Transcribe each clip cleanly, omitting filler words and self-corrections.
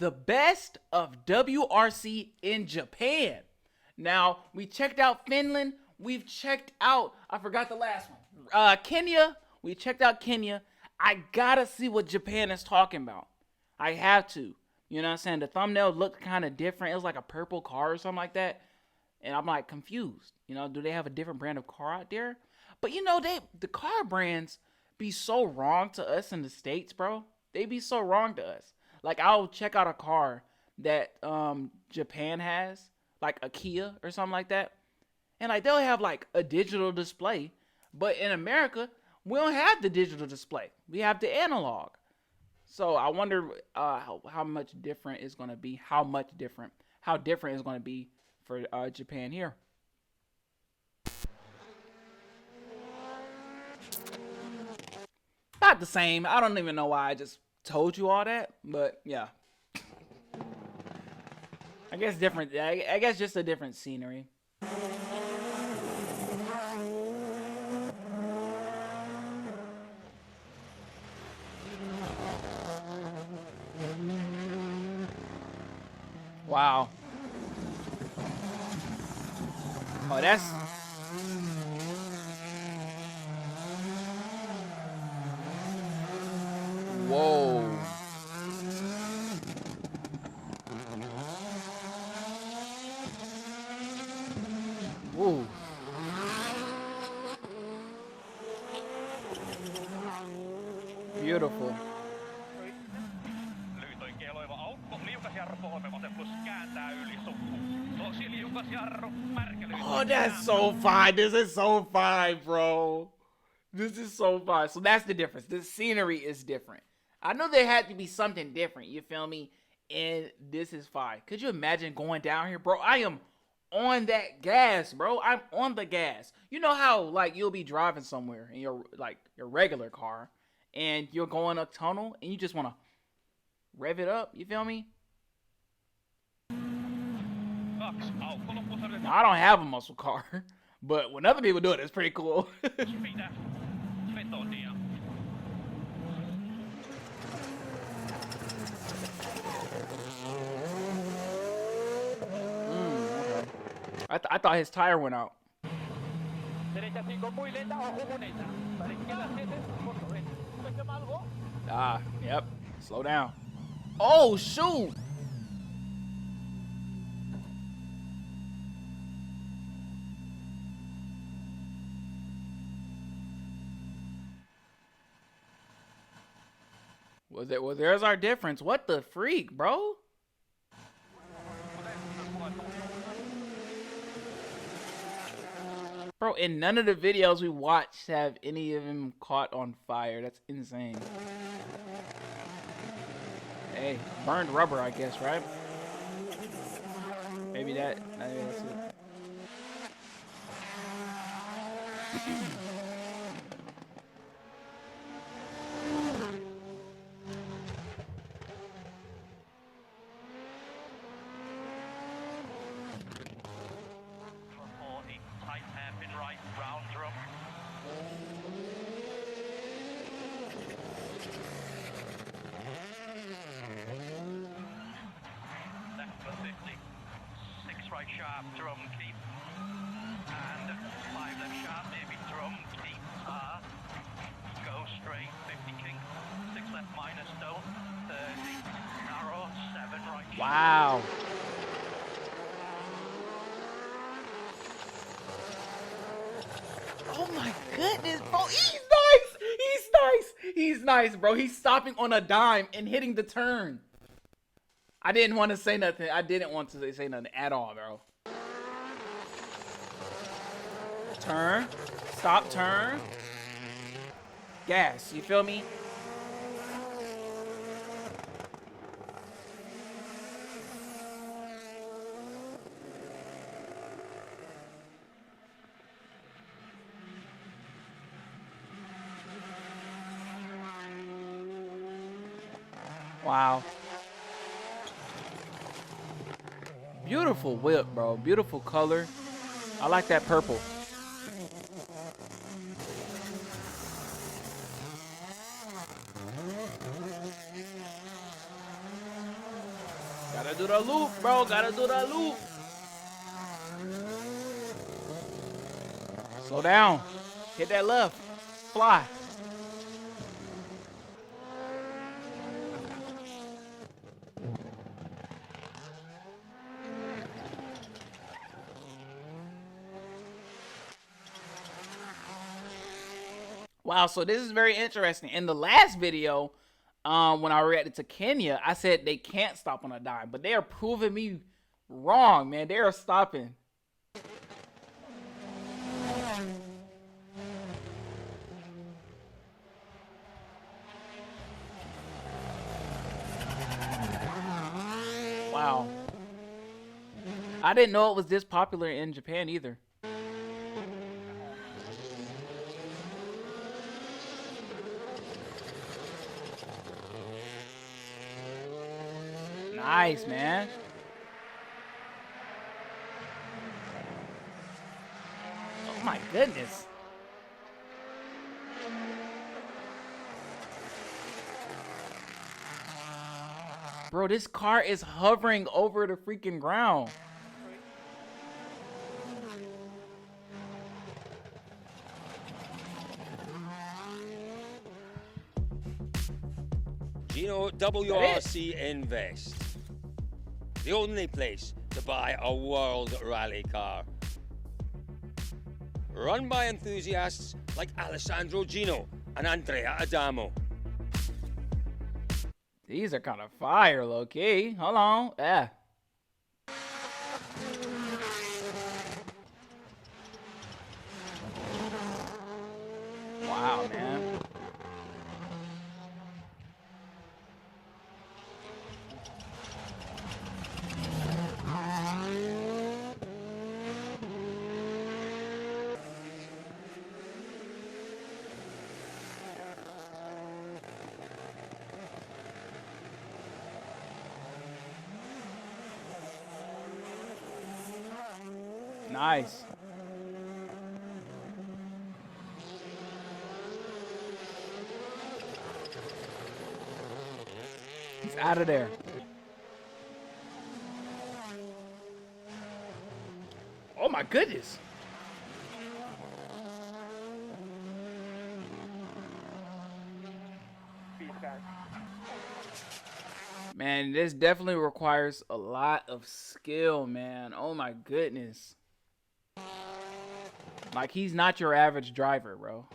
the best of WRC in Japan. Now, we checked out Finland. We've checked out, I forgot the last one, Kenya. We checked out Kenya. I gotta see what Japan is talking about. I have to. You know what I'm saying? The thumbnail looked kind of different. It was like a purple car or something like that. And I'm like confused. You know, do they have a different brand of car out there? But you know, the car brands be so wrong to us in the States, bro. They be so wrong to us. Like, I'll check out a car that Japan has, like a Kia or something like that. And like they'll have like a digital display. But in America, we don't have the digital display. We have the analog. So I wonder how much different it's going to be. How different it's going to be for Japan here. Not the same. I don't even know why I just told you all that. But yeah. I guess different. I guess just a different scenery. Wow. Oh, that's... Whoa. Whoa. Beautiful. Oh, that's so fine. This is so fine, bro. This is so fine. So that's the difference. The scenery is different. I know there had to be something different. You feel me? And this is fine. Could you imagine going down here, bro? I am on that gas, bro. I'm on the gas. You know how like you'll be driving somewhere in your regular car, and you're going a tunnel, and you just want to rev it up. You feel me? Now, I don't have a muscle car, but when other people do it, it's pretty cool. Okay. I thought his tire went out. Ah, yep. Slow down. Oh, shoot! Well, there's our difference. What the freak, bro? Bro, in none of the videos we watched have any of them caught on fire. That's insane. Hey, burned rubber, I guess, right? Maybe that's it. Sharp drum keep and 5 left sharp maybe drum keep go straight 50 king 6 left minus don't 30 narrow 7 right wow. Oh my goodness, bro. He's nice, bro. He's stopping on a dime and hitting the turn. I didn't want to say nothing. I didn't want to say nothing at all, bro. Turn. Stop, turn. Gas. You feel me? Wow. Beautiful whip, bro. Beautiful color. I like that purple. Gotta do the loop, bro. Gotta do the loop. Slow down. Hit that left. Fly. Wow, so this is very interesting. In the last video, when I reacted to Kenya, I said they can't stop on a dime, but they are proving me wrong, man. They are stopping. Wow. I didn't know it was this popular in Japan either. Nice, man. Oh my goodness. Bro, this car is hovering over the freaking ground. Gino WRC Invest. The only place to buy a world rally car. Run by enthusiasts like Alessandro Gino and Andrea Adamo. These are kind of fire, low-key. Hold on. Yeah. Wow, man. Nice. He's out of there. Oh my goodness. Man, this definitely requires a lot of skill, man. Oh my goodness. Like, he's not your average driver, bro.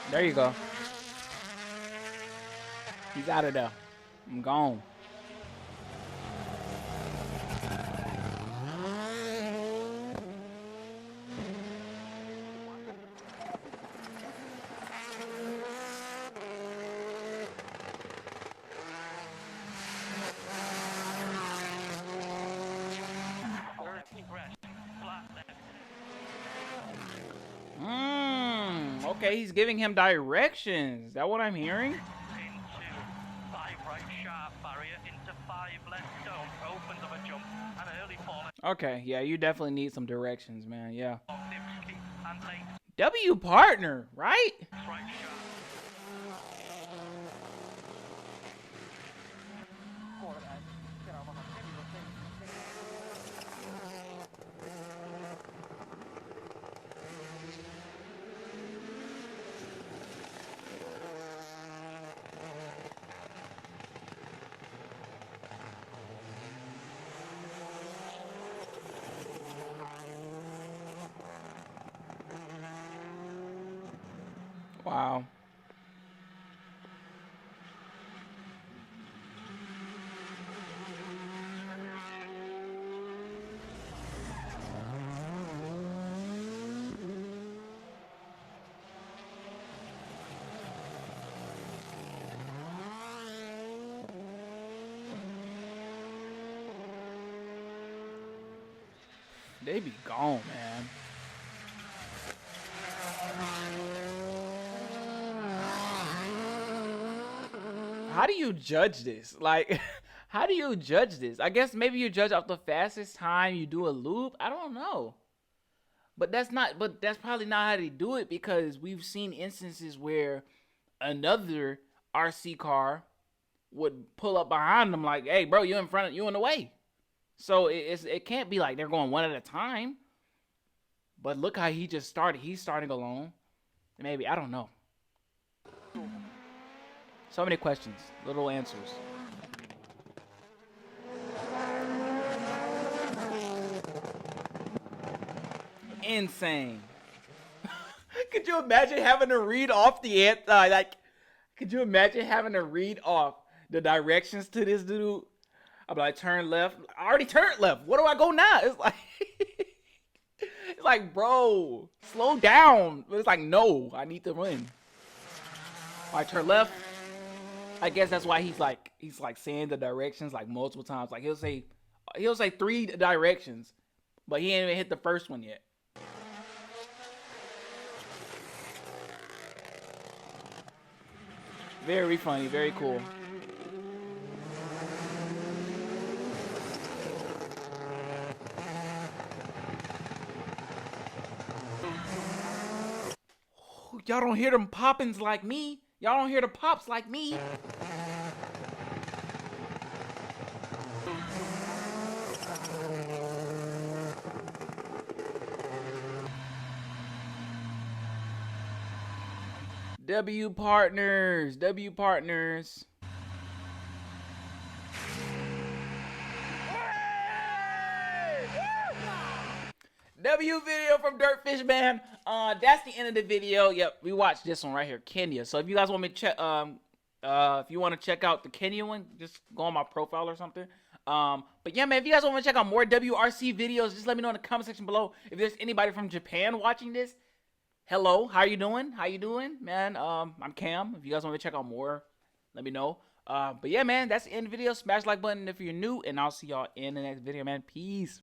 There you go. He's out of there. I'm gone. Okay, he's giving him directions. Is that what I'm hearing? Into 5 right sharp barrier, into 5 left stone, opens up a jump, and an early fall. Okay, yeah, you definitely need some directions, man. Yeah. Keep and late. W partner, right? Right sharp. Wow. They be gone, man. How do you judge this? Like, How do you judge this? I guess maybe you judge off the fastest time you do a loop. I don't know. But that's probably not how they do it, because we've seen instances where another RC car would pull up behind them like, "Hey, bro, you in the way." So it can't be like they're going one at a time. But look how he just started. He's starting alone. Maybe, I don't know. So many questions, little answers. Insane. Could you imagine having to read off the could you imagine having to read off the directions to this dude? I'm like, turn left. I already turned left. Where do I go now? It's like it's like, bro, slow down. But it's like, no, I need to run. All right, turn left. I guess that's why he's like saying the directions like multiple times. Like he'll say 3 directions, but he ain't even hit the first one yet. Very funny, very cool. Y'all don't hear them poppins like me. Y'all don't hear the pops like me. W partners. W video from Dirtfish Man. That's the end of the video. Yep, we watched this one right here, Kenya. So if you guys want me to check, if you want to check out the Kenya one, just go on my profile or something. But yeah, man, if you guys want to check out more WRC videos, just let me know in the comment section below. If there's anybody from Japan watching this, hello, how you doing? Man? I'm Cam. If you guys want me to check out more, let me know. But yeah, man, that's the end of the video. Smash the like button if you're new, and I'll see y'all in the next video, man. Peace.